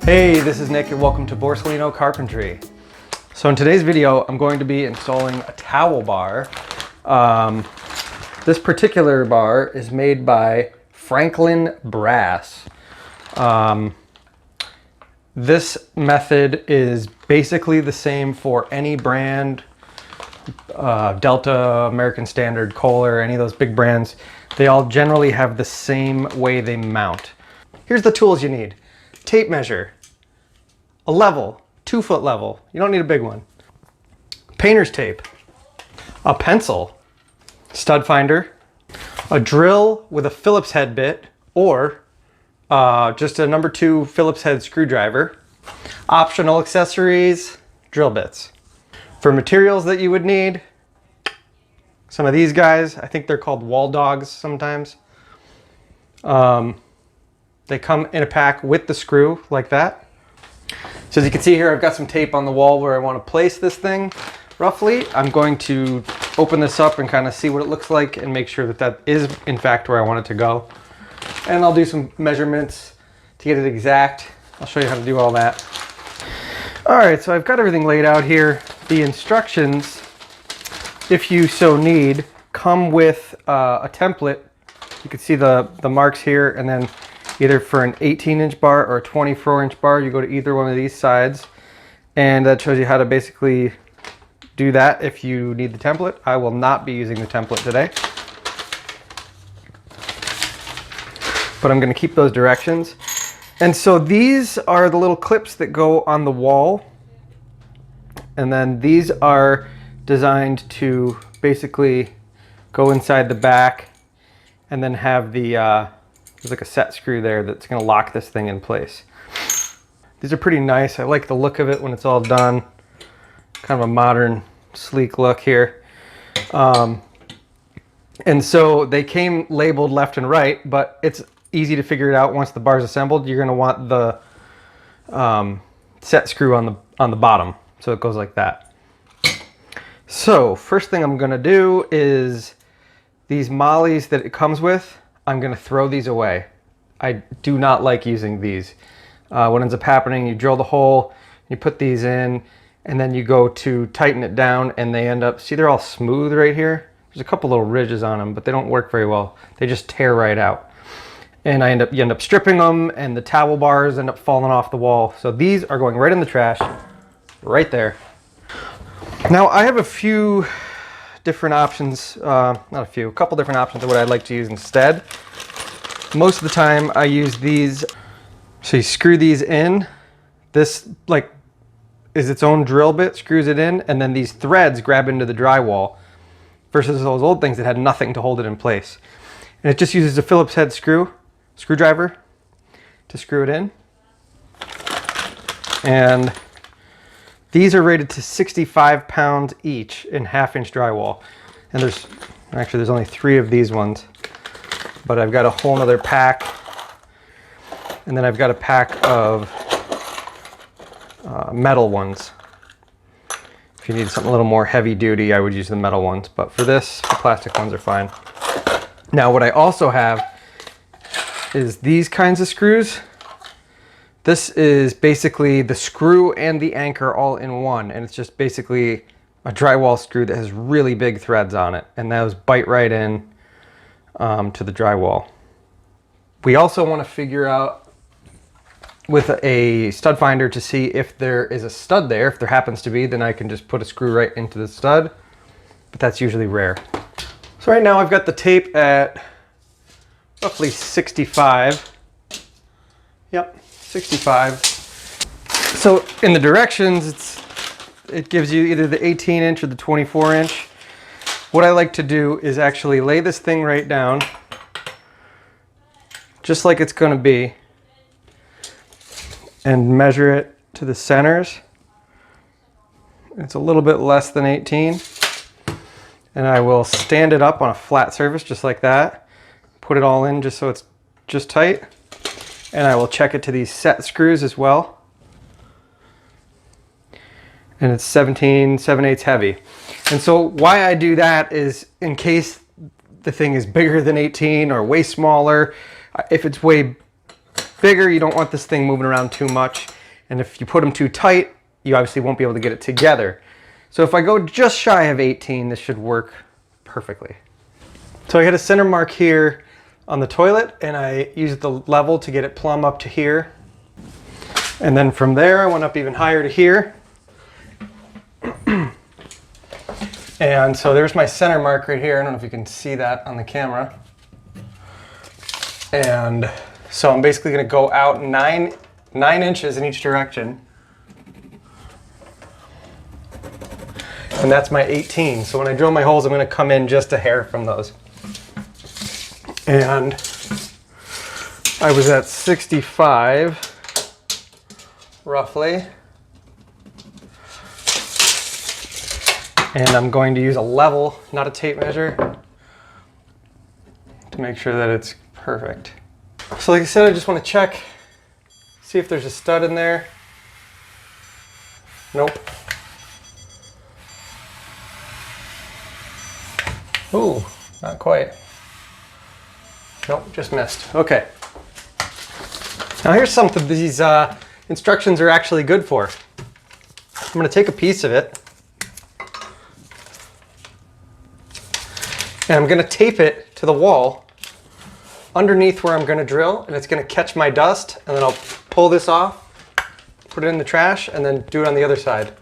Hey, this is Nick and welcome to Borsellino Carpentry. So in today's video, I'm going to be installing a towel bar. This particular bar is made by Kingston Brass. This method is basically the same for any brand, Delta, American Standard, Kohler, any of those big brands. They all generally have the same way they mount. Here's the tools you need. Tape measure, a level, 2-foot level. You don't need a big one. Painter's tape, a pencil, stud finder, a drill with a Phillips head bit or just a number 2 Phillips head screwdriver, optional accessories, drill bits. For materials that you would need, some of these guys, I think they're called wall dogs sometimes. They come in a pack with the screw like that. So as you can see here, I've got some tape on the wall where I want to place this thing roughly. I'm going to open this up and kind of see what it looks like and make sure that that is in fact where I want it to go. And I'll do some measurements to get it exact. I'll show you how to do all that. All right, so I've got everything laid out here. The instructions, if you so need, come with a template. You can see the marks here, and then either for an 18-inch bar or a 24-inch bar, you go to either one of these sides, and that shows you how to basically do that if you need the template. I will not be using the template today, but I'm going to keep those directions. And so these are the little clips that go on the wall, and then these are designed to basically go inside the back and then have the there's like a set screw there that's going to lock this thing in place. These are pretty nice. I like the look of it when it's all done. Kind of a modern, sleek look here. And so they came labeled left and right, but it's easy to figure it out once the bar is assembled. You're going to want the set screw on the bottom, so it goes like that. So first thing I'm going to do is these mollies that it comes with, I'm going to throw these away. I do not like using these. What ends up happening, you drill the hole, you put these in, and then you go to tighten it down, and they end up, see they're all smooth right here? There's a couple little ridges on them, but they don't work very well. They just tear right out. And you end up stripping them, and the towel bars end up falling off the wall. So these are going right in the trash, right there. Now I have a few different options, a couple different options of what I'd like to use instead. Most of the time I use these. So you screw these in. This like is its own drill bit, screws it in, and then these threads grab into the drywall versus those old things that had nothing to hold it in place. And it just uses a Phillips head screwdriver to screw it in. And these are rated to 65 pounds each in 1/2-inch drywall. And there's only 3 of these ones, but I've got a whole nother pack. And then I've got a pack of metal ones. If you need something a little more heavy duty, I would use the metal ones, but for this, the plastic ones are fine. Now what I also have is these kinds of screws. This is basically the screw and the anchor all in one, and it's just basically a drywall screw that has really big threads on it, and those bite right in to the drywall. We also want to figure out with a stud finder to see if there is a stud there. If there happens to be, then I can just put a screw right into the stud, but that's usually rare. So right now I've got the tape at roughly 65. Yep. 65. So in the directions, it gives you either the 18-inch or the 24-inch. What I like to do is actually lay this thing right down, just like it's going to be, and measure it to the centers. It's a little bit less than 18. And I will stand it up on a flat surface just like that, put it all in just so it's just tight. And I will check it to these set screws as well. And it's 17/7/8 heavy. And so why I do that is in case the thing is bigger than 18 or way smaller. If it's way bigger, you don't want this thing moving around too much. And if you put them too tight, you obviously won't be able to get it together. So if I go just shy of 18, this should work perfectly. So I hit a center mark here on the toilet, and I used the level to get it plumb up to here. And then from there, I went up even higher to here. And so there's my center mark right here. I don't know if you can see that on the camera. And so I'm basically going to go out 9 inches in each direction. And that's my 18. So when I drill my holes, I'm going to come in just a hair from those. And I was at 65, roughly. And I'm going to use a level, not a tape measure, to make sure that it's perfect. So like I said, I just want to check, see if there's a stud in there. Nope. Ooh, not quite. Nope, just missed. Okay. Now here's something these instructions are actually good for. I'm going to take a piece of it, and I'm going to tape it to the wall underneath where I'm going to drill, and it's going to catch my dust, and then I'll pull this off, put it in the trash, and then do it on the other side.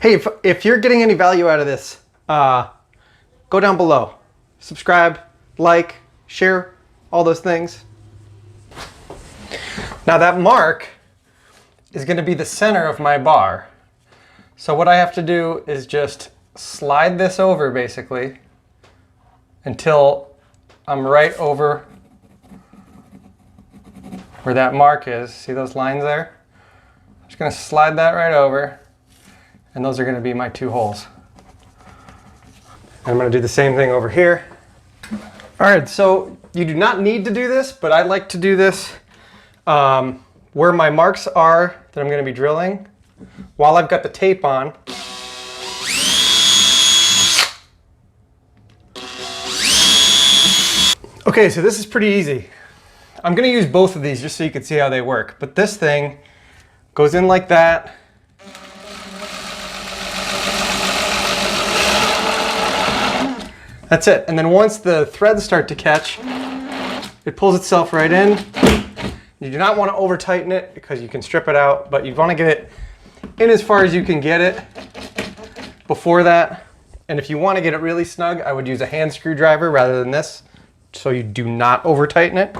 Hey, if you're getting any value out of this, go down below. Subscribe, like, share, all those things. Now that mark is going to be the center of my bar. So what I have to do is just slide this over basically until I'm right over where that mark is. See those lines there? I'm just going to slide that right over, and those are going to be my 2 holes. And I'm going to do the same thing over here. All right, so you do not need to do this, but I like to do this where my marks are that I'm going to be drilling while I've got the tape on. Okay, so this is pretty easy. I'm going to use both of these just so you can see how they work. But this thing goes in like that. That's it. And then once the threads start to catch, it pulls itself right in. You do not want to over tighten it because you can strip it out, but you want to get it in as far as you can get it before that. And if you want to get it really snug, I would use a hand screwdriver rather than this, so you do not over tighten it.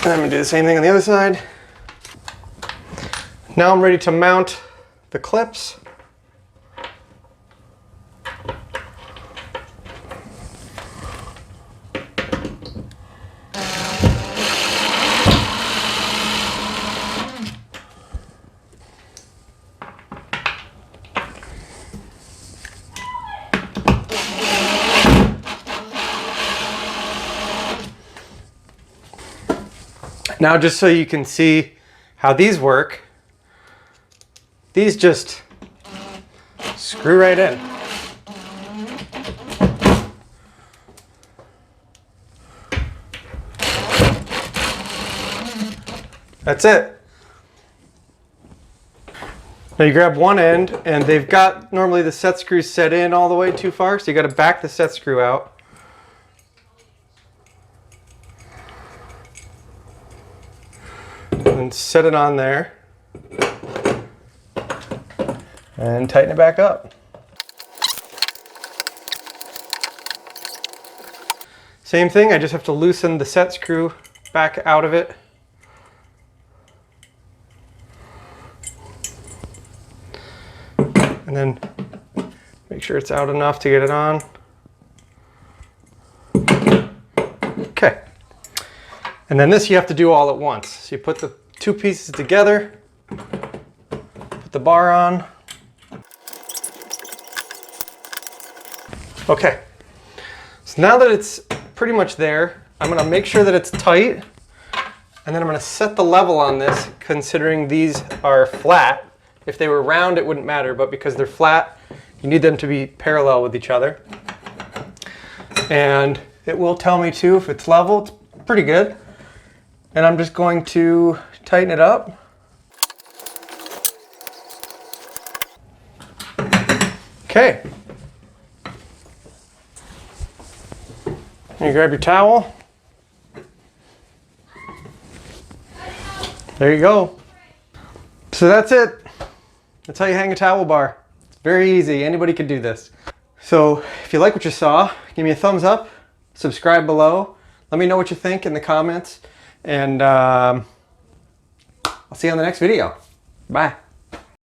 And I'm going to do the same thing on the other side. Now I'm ready to mount the clips. Now, just so you can see how these work, these just screw right in. That's it. Now you grab one end, and they've got normally the set screws set in all the way too far, so you got to back the set screw out. And set it on there and tighten it back up. Same thing, I just have to loosen the set screw back out of it. And then make sure it's out enough to get it on. Okay. And then this you have to do all at once. So you put the 2 pieces together, put the bar on. Okay, so now that it's pretty much there, I'm gonna make sure that it's tight, and then I'm gonna set the level on this, considering these are flat. If they were round, it wouldn't matter, but because they're flat, You need them to be parallel with each other. And it will tell me too if it's level. It's pretty good. And I'm just going to tighten it up. Okay. You grab your towel. There you go. So that's it. That's how you hang a towel bar. It's very easy. Anybody could do this. So if you like what you saw, give me a thumbs up, subscribe below. Let me know what you think in the comments. And I'll see you on the next video. Bye.